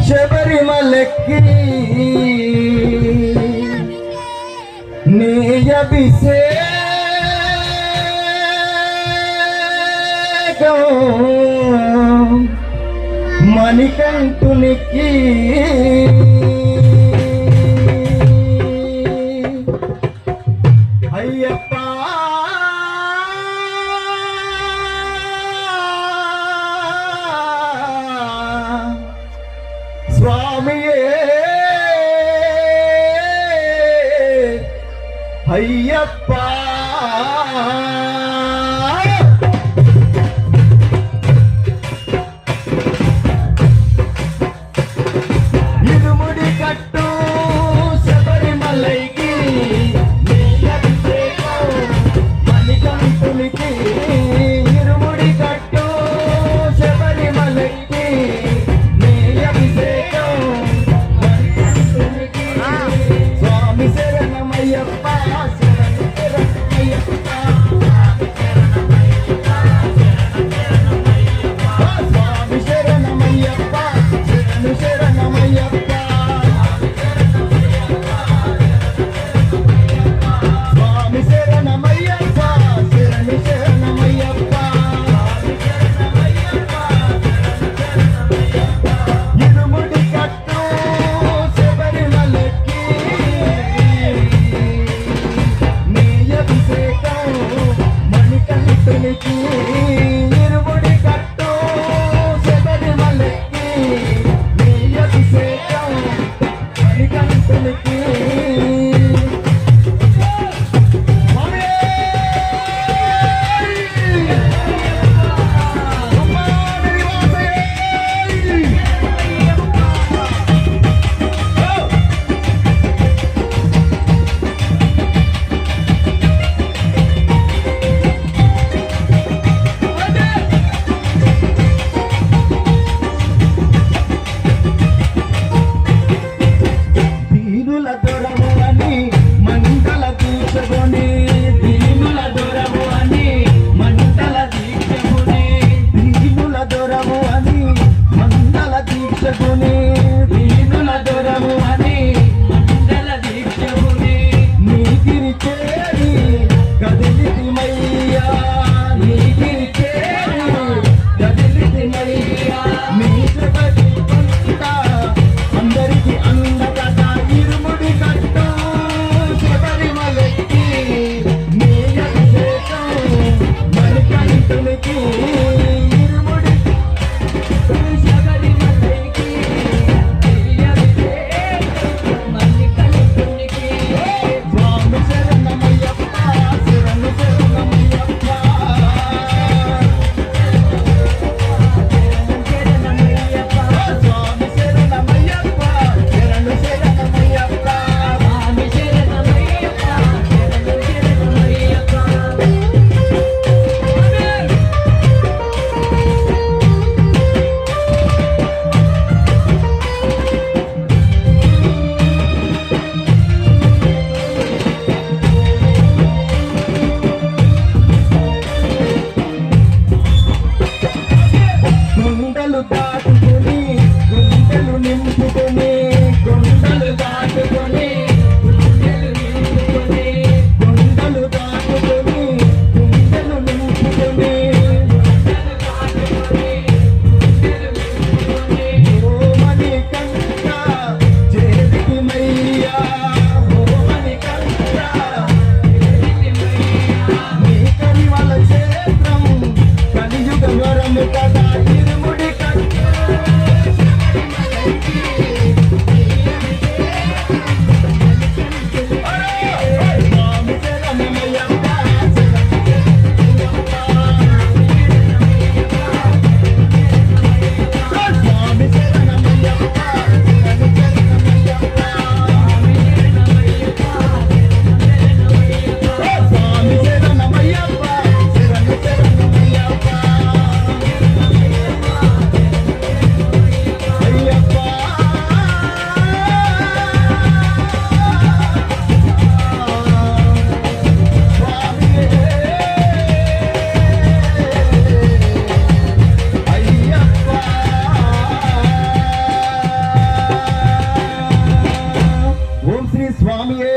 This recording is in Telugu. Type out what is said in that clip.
శబరిమలకి నీ అభిషేకం మణికంఠునికి అయ్యప్ప స్వామియే అయ్యప్ప ఇరుముడి కట్టు శబరిమలైకి నీ అభిషేకం మణికంఠునికి ఇరుముడి కట్టు శబరిమలైకి నీ అభిషేకం మణికంఠునికి స్వామి శరణమయ్యప్ప శరణమయ్యప్ప స్వామి శరణమయ్యప్ప శరణమయ్యప్ప స్వామి శరణమయ్యప్ప శరణమయ్యప్ప ఇరుముడి కట్టు శబరిమలకి నీ అభిషేకం మణికంఠునికి ఇరుముడి కట్టు శబరిమలకి నీ అభిషేకం మణికంఠునికి దీనుల దొరము అని మండల దీక్షకుని దీనుల దొరము అని మండల దీక్షకుని దీనుల దొరము అని మండల దీక్షకుని దీనుల దొరము అని మండల దీక్షకుని నీగిరి చేరి కదిలితిమయ్యా నీగిరి చేరి కదిలితిమయ్యా నీ జగతి అంతా అందరికి అందగత ఇరుముడి కట్టు శబరిమలకి నీ అభిషేకం మణికంఠునికి ఇరుముడి శబరిమలకి స్వామియే